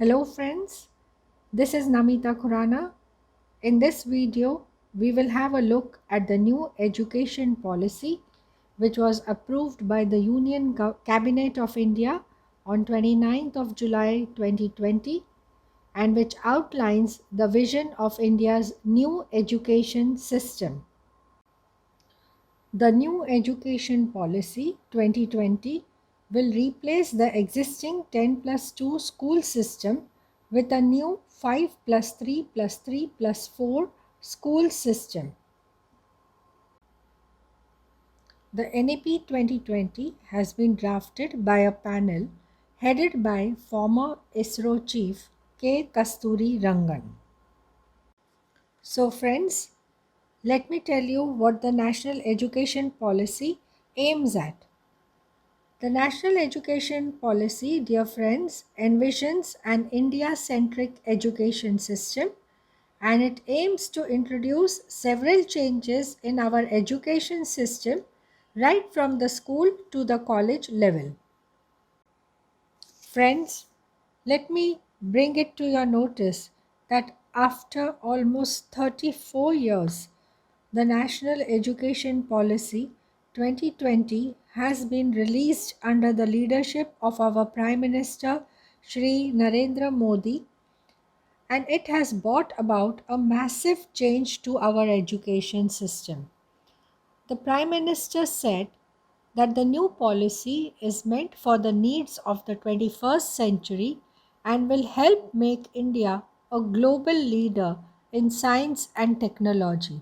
Hello friends, this is Namita Khurana. In this video, we will have a look at the new education policy which was approved by the Cabinet of India on 29th of July 2020 and which outlines the vision of India's new education system. The new education policy 2020 will replace the existing 10 plus 2 school system with a new 5 plus 3 plus 3 plus 4 school system. The NEP 2020 has been drafted by a panel headed by former ISRO chief K. Kasturi Rangan. So friends, let me tell you what the National Education Policy aims at. The National Education Policy, dear friends, envisions an India-centric education system, and it aims to introduce several changes in our education system right from the school to the college level. Friends, let me bring it to your notice that after almost 34 years, the National Education Policy 2020 has been released under the leadership of our Prime Minister Shri Narendra Modi, and it has brought about a massive change to our education system. The Prime Minister said that the new policy is meant for the needs of the 21st century and will help make India a global leader in science and technology.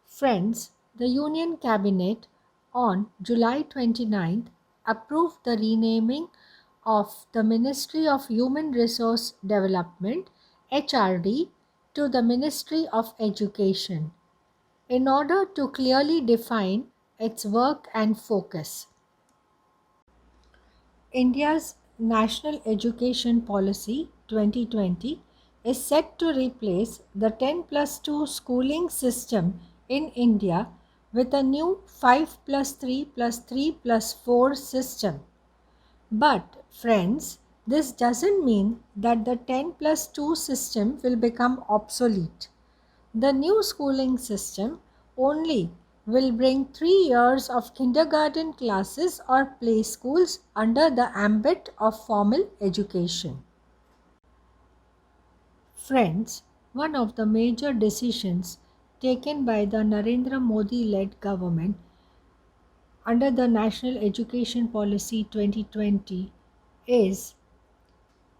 Friends, the Union Cabinet on July 29th approved the renaming of the Ministry of Human Resource Development HRD to the Ministry of Education in order to clearly define its work and focus. India's National Education Policy 2020 is set to replace the 10 plus 2 schooling system in India with a new 5 plus 3 plus 3 plus 4 system. But friends, this doesn't mean that the 10 plus 2 system will become obsolete. The new schooling system only will bring 3 years of kindergarten classes or play schools under the ambit of formal education. Friends, one of the major decisions taken by the Narendra Modi-led government under the National Education Policy 2020 is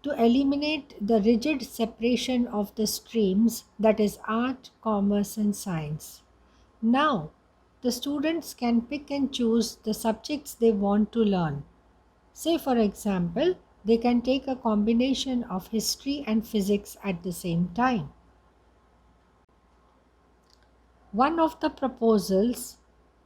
to eliminate the rigid separation of the streams, that is art, commerce and science. Now, the students can pick and choose the subjects they want to learn. Say for example, they can take a combination of history and physics at the same time. One of the proposals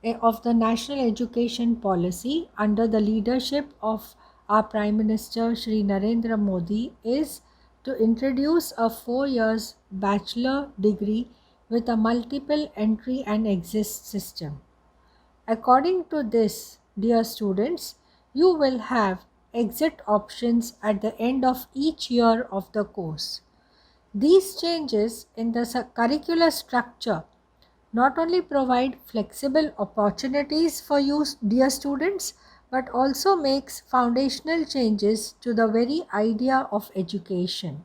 of the National Education Policy under the leadership of our Prime Minister Shri Narendra Modi is to introduce a 4 years bachelor degree with a multiple entry and exit system. According to this, dear students, you will have exit options at the end of each year of the course. These changes in the curricular structure not only provide flexible opportunities for you, dear students, but also makes foundational changes to the very idea of education.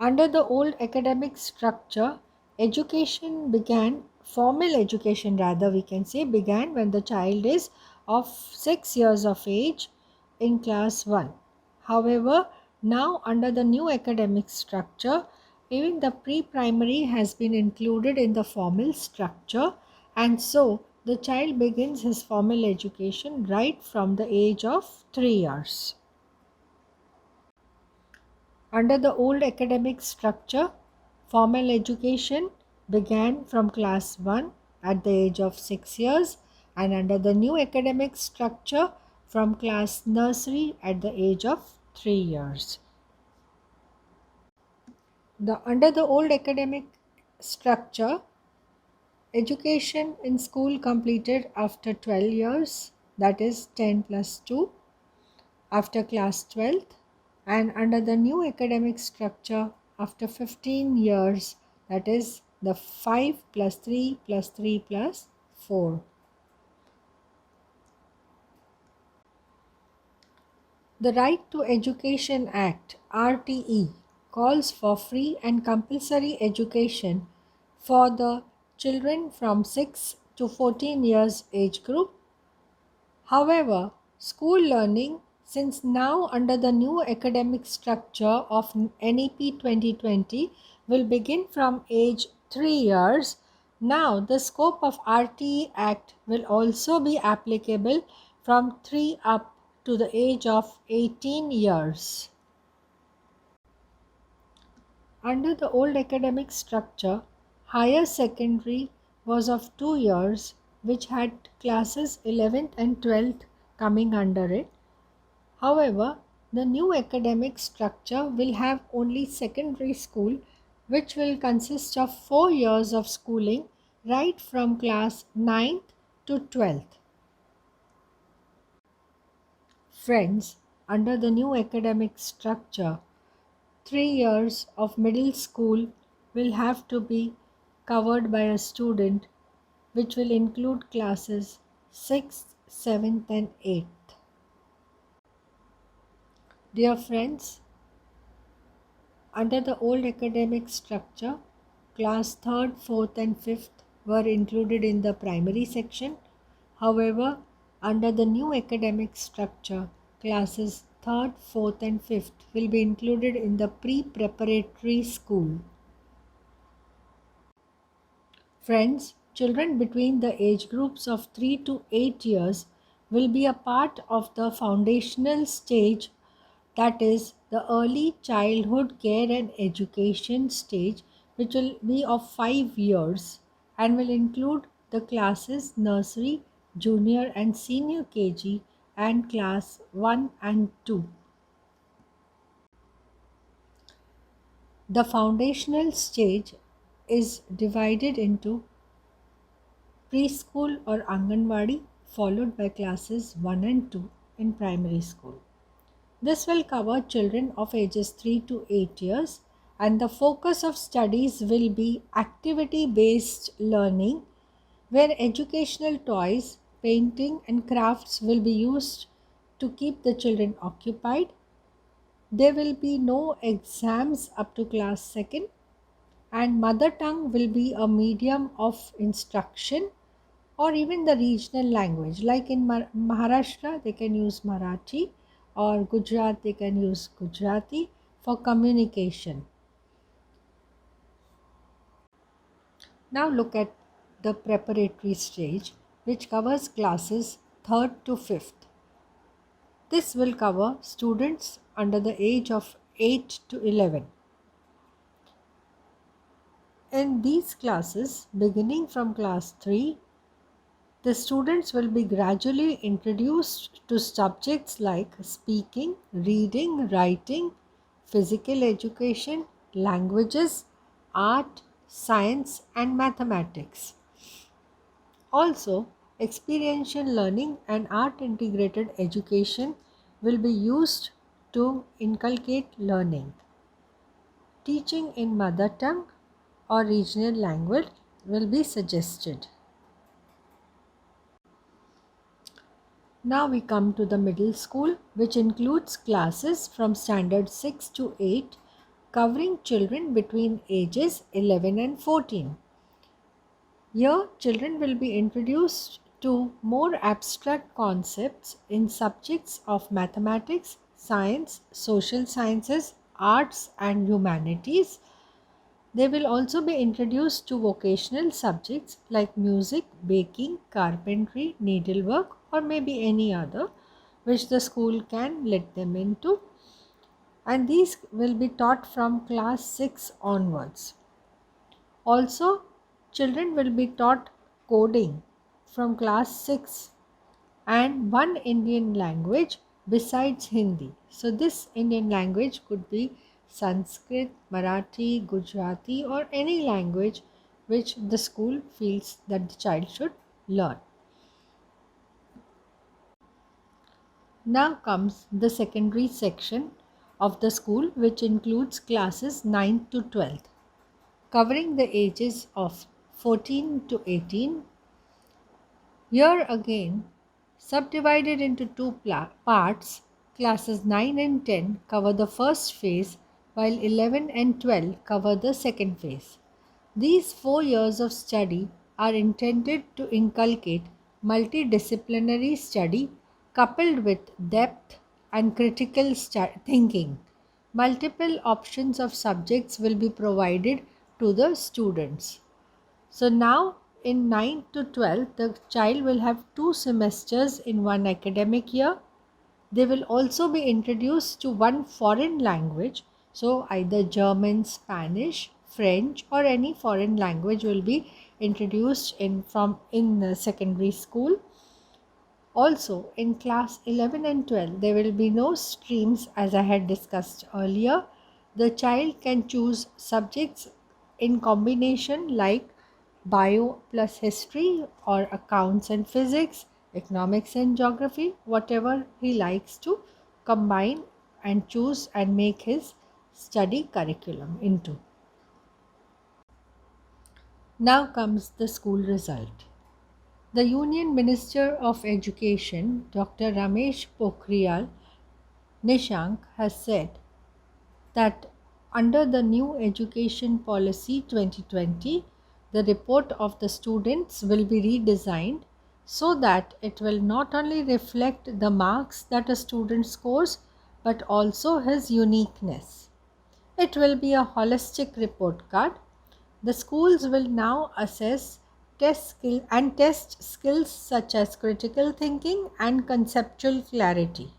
Under the old academic structure, formal education rather we can say, began when the child is of 6 years of age in class 1. However, now under the new academic structure, even the pre-primary has been included in the formal structure, and so the child begins his formal education right from the age of 3 years. Under the old academic structure, formal education began from class 1 at the age of 6 years, and under the new academic structure from class nursery at the age of 3 years. Under the old academic structure, education in school completed after 12 years, that is 10 plus 2. after class 12th, and under the new academic structure after 15 years, that is the 5 plus 3 plus 3 plus 4. The Right to Education Act (RTE) calls for free and compulsory education for the children from 6 to 14 years age group. However, school learning, since now under the new academic structure of NEP 2020, will begin from age 3 years. Now the scope of RTE Act will also be applicable from 3 up to the age of 18 years. Under the old academic structure, higher secondary was of 2 years, which had classes 11th and 12th coming under it. However, the new academic structure will have only secondary school, which will consist of 4 years of schooling right from class 9th to 12th. Friends, under the new academic structure, 3 years of middle school will have to be covered by a student, which will include classes 6th, 7th and 8th. Dear friends, under the old academic structure, class 3rd, 4th and 5th were included in the primary section. However, under the new academic structure, classes 3rd, 4th and 5th will be included in the pre-preparatory school. Friends, children between the age groups of 3 to 8 years will be a part of the foundational stage, that is the early childhood care and education stage, which will be of 5 years and will include the classes nursery, junior and senior KG and class 1 and 2. The foundational stage is divided into preschool or Anganwadi, followed by classes 1 and 2 in primary school. This will cover children of ages 3 to 8 years, and the focus of studies will be activity-based learning, where educational toys, painting and crafts will be used to keep the children occupied. There will be no exams up to class 2nd, and mother tongue will be a medium of instruction, or even the regional language. Like in Maharashtra, they can use Marathi, or Gujarat, they can use Gujarati for communication. Now look at the preparatory stage, which covers classes 3rd to 5th. This will cover students under the age of 8 to 11. In these classes, beginning from class 3, the students will be gradually introduced to subjects like speaking, reading, writing, physical education, languages, art, science, and mathematics. Also, experiential learning and art integrated education will be used to inculcate learning. Teaching in mother tongue or regional language will be suggested. Now we come to the middle school, which includes classes from standard 6 to 8, covering children between ages 11 and 14. Here, children will be introduced to more abstract concepts in subjects of mathematics, science, social sciences, arts and humanities. They will also be introduced to vocational subjects like music, baking, carpentry, needlework, or maybe any other which the school can let them into. And these will be taught from class 6 onwards. Also, children will be taught coding from class 6 and one Indian language besides Hindi. So this Indian language could be Sanskrit, Marathi, Gujarati or any language which the school feels that the child should learn. Now comes the secondary section of the school, which includes classes 9th to 12th, covering the ages of 14 to 18. Here again, subdivided into two parts, classes 9 and 10 cover the first phase, while 11 and 12 cover the second phase. These 4 years of study are intended to inculcate multidisciplinary study coupled with depth and critical thinking. Multiple options of subjects will be provided to the students. So now in 9th to 12th, the child will have 2 semesters in one academic year. They will also be introduced to one foreign language. So either German, Spanish, French or any foreign language will be introduced in secondary school. Also in class 11 and 12, there will be no streams as I had discussed earlier. The child can choose subjects in combination like bio plus history or accounts and physics, economics and geography, whatever he likes to combine and choose and make his study curriculum into. Now comes the school result. The Union Minister of Education, Dr. Ramesh Pokhriyal Nishank, has said that under the new Education Policy 2020, the report of the students will be redesigned so that it will not only reflect the marks that a student scores but also his uniqueness. It will be a holistic report card. The schools will now assess test skills such as critical thinking and conceptual clarity.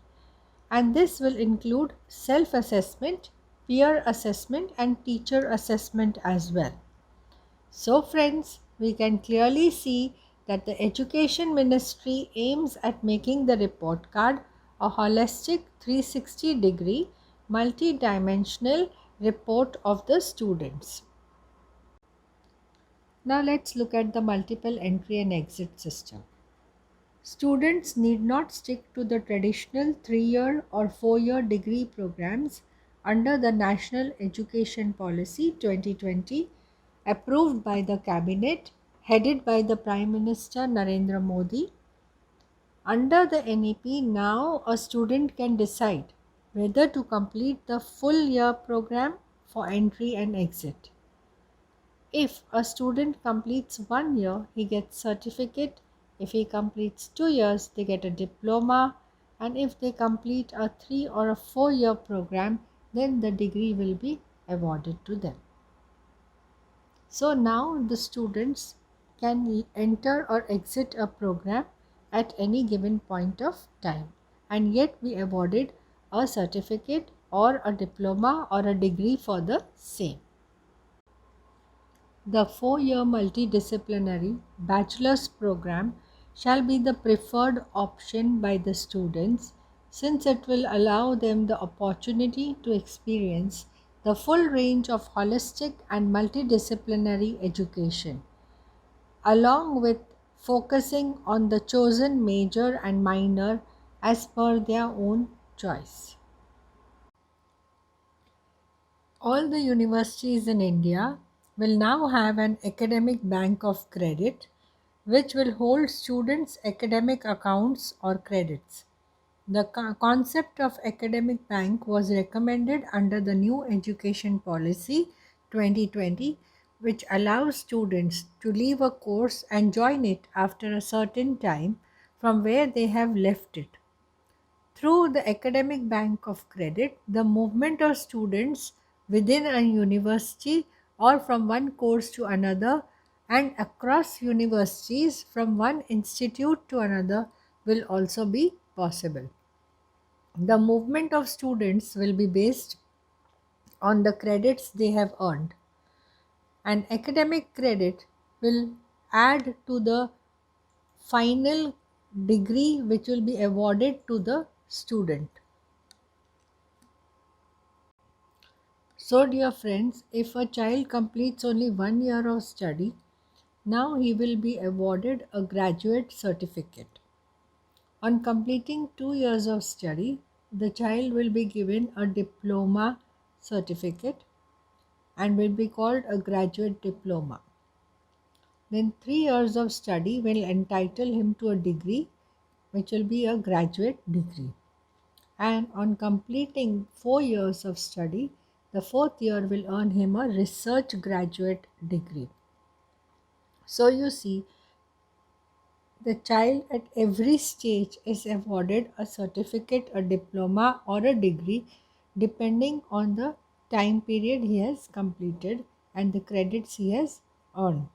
And this will include self-assessment, peer assessment and teacher assessment as well. So friends, we can clearly see that the Education Ministry aims at making the report card a holistic 360-degree multi-dimensional report of the students. Now let's look at the multiple entry and exit system. Students need not stick to the traditional 3-year or 4-year degree programs under the National Education Policy 2020 approved by the Cabinet headed by the Prime Minister Narendra Modi. Under the NEP, now a student can decide whether to complete the full year program for entry and exit. If a student completes 1 year, he gets certificate. If he completes 2 years, they get a diploma. And if they complete a 3 or a 4-year program, then the degree will be awarded to them. So now the students can enter or exit a program at any given point of time and yet be awarded a certificate or a diploma or a degree for the same. The 4-year multidisciplinary bachelor's program shall be the preferred option by the students since it will allow them the opportunity to experience the full range of holistic and multidisciplinary education, along with focusing on the chosen major and minor as per their own choice. All the universities in India will now have an academic bank of credit which will hold students' academic accounts or credits. The concept of academic bank was recommended under the new Education Policy 2020, which allows students to leave a course and join it after a certain time from where they have left it. Through the academic bank of credit, the movement of students within a university or from one course to another and across universities from one institute to another will also be possible. The movement of students will be based on the credits they have earned. An academic credit will add to the final degree which will be awarded to the student. So dear friends, if a child completes only 1 year of study, now he will be awarded a graduate certificate. On completing 2 years of study, the child will be given a diploma certificate and will be called a graduate diploma. Then 3 years of study will entitle him to a degree, which will be a graduate degree. And on completing 4 years of study, the fourth year will earn him a research graduate degree. So you see, the child at every stage is awarded a certificate, a diploma, or a degree depending on the time period he has completed and the credits he has earned.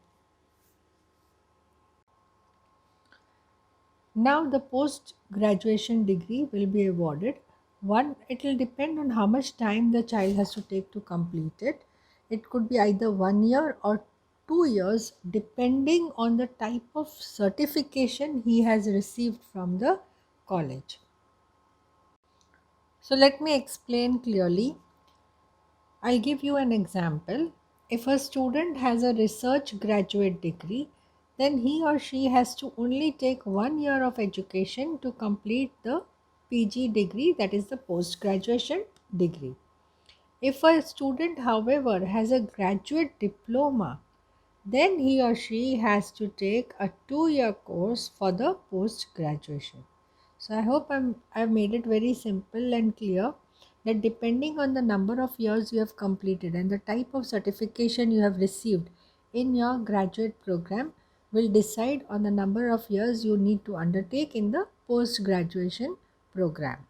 Now the post graduation degree will be awarded. One, it will depend on how much time the child has to take to complete it. It could be either 1 year or 2 years depending on the type of certification he has received from the college. So let me explain clearly. I'll give you an example. If a student has a research graduate degree, then he or she has to only take 1 year of education to complete the PG degree, that is the post graduation degree. If a student, however, has a graduate diploma, then he or she has to take a 2 year course for the post graduation. So I hope I've made it very simple and clear that depending on the number of years you have completed and the type of certification you have received in your graduate program will decide on the number of years you need to undertake in the post graduation program.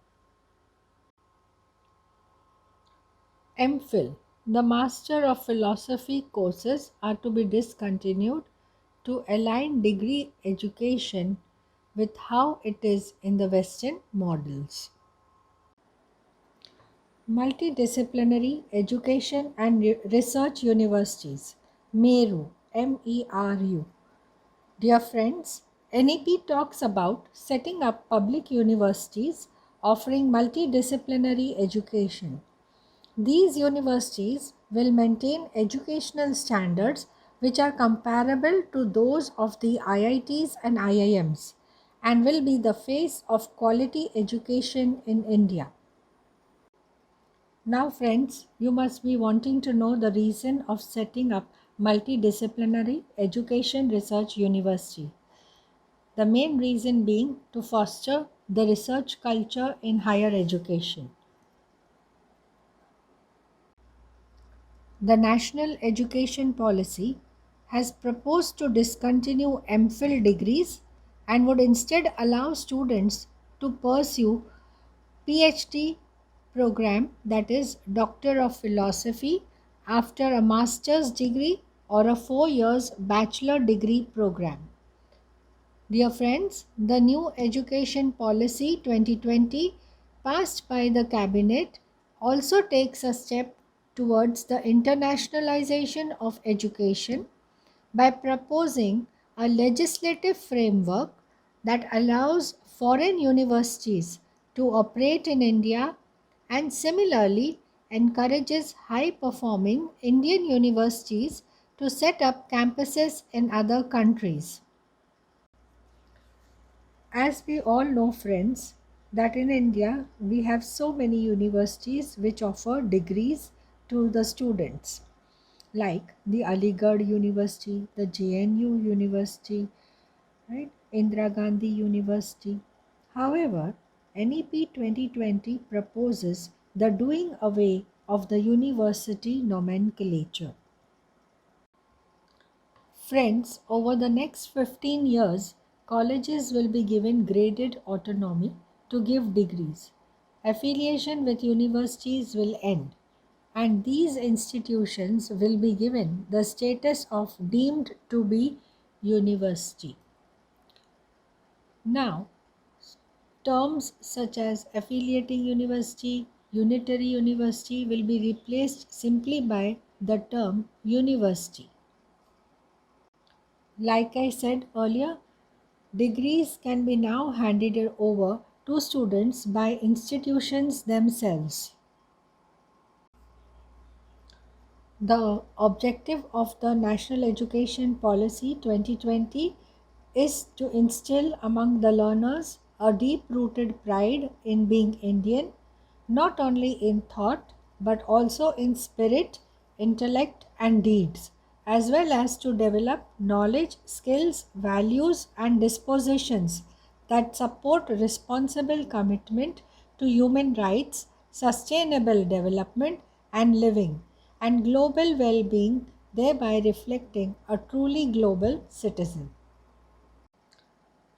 MPhil. The Master of Philosophy courses are to be discontinued to align degree education with how it is in the Western models. Multidisciplinary Education and Research Universities, MERU, MERU. Dear friends, NEP talks about setting up public universities offering multidisciplinary education. These universities will maintain educational standards which are comparable to those of the IITs and IIMs and will be the face of quality education in India. Now friends, you must be wanting to know the reason of setting up multidisciplinary education research university. The main reason being to foster the research culture in higher education. The National Education Policy has proposed to discontinue MPhil degrees and would instead allow students to pursue PhD program, that is Doctor of Philosophy, after a master's degree or a 4 years bachelor degree program. Dear friends, the new Education Policy 2020 passed by the Cabinet also takes a step towards the internationalization of education by proposing a legislative framework that allows foreign universities to operate in India and similarly encourages high performing Indian universities to set up campuses in other countries. As we all know, friends, that in India we have so many universities which offer degrees to the students, like the Aligarh University, the JNU University, right? Indira Gandhi University. However, NEP 2020 proposes the doing away of the university nomenclature. Friends, over the next 15 years, colleges will be given graded autonomy to give degrees. Affiliation with universities will end, and these institutions will be given the status of deemed to be university. Now, terms such as affiliating university, unitary university will be replaced simply by the term university. Like I said earlier, degrees can be now handed over to students by institutions themselves. The objective of the National Education Policy 2020 is to instill among the learners a deep-rooted pride in being Indian, not only in thought but also in spirit, intellect, and deeds, as well as to develop knowledge, skills, values, and dispositions that support responsible commitment to human rights, sustainable development, and living, and global well being, thereby reflecting a truly global citizen.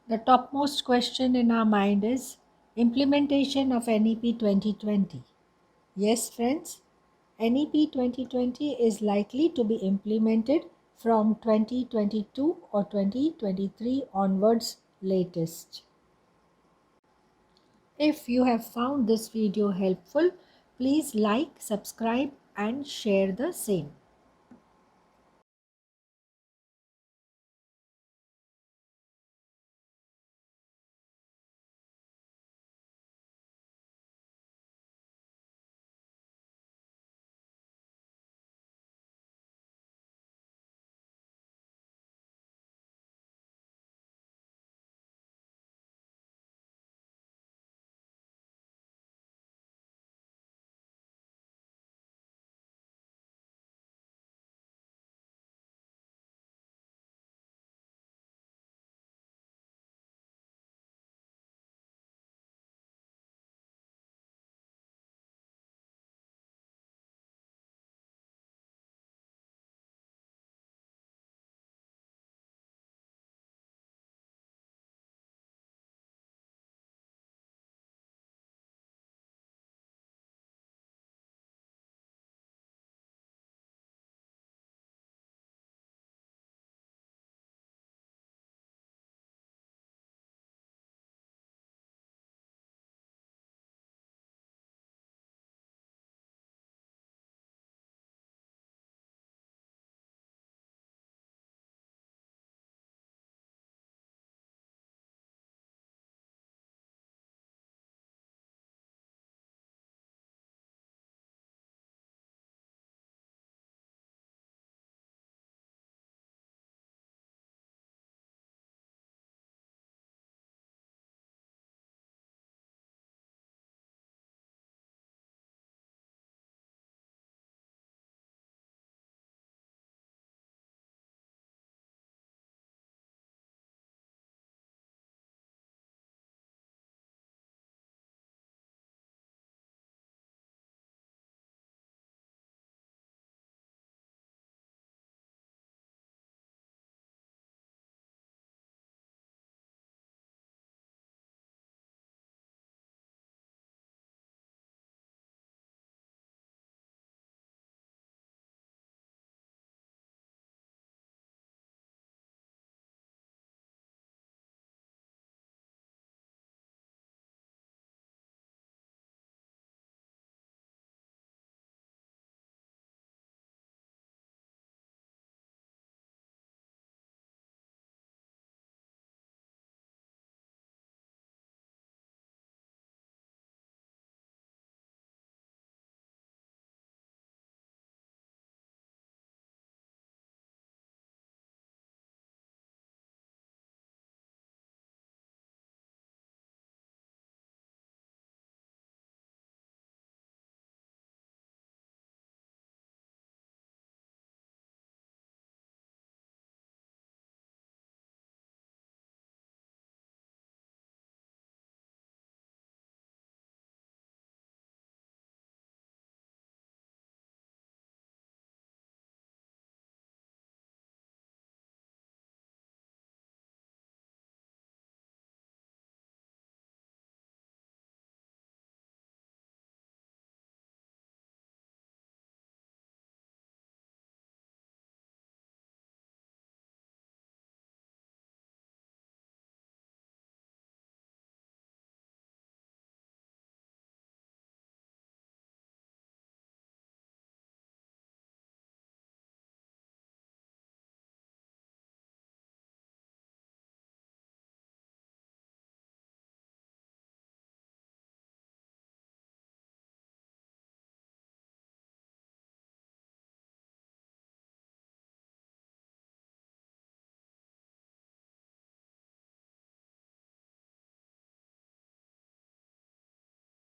The topmost question in our mind is implementation of NEP 2020. Yes, friends, NEP 2020 is likely to be implemented from 2022 or 2023 onwards latest. If you have found this video helpful, please like, subscribe and share the same.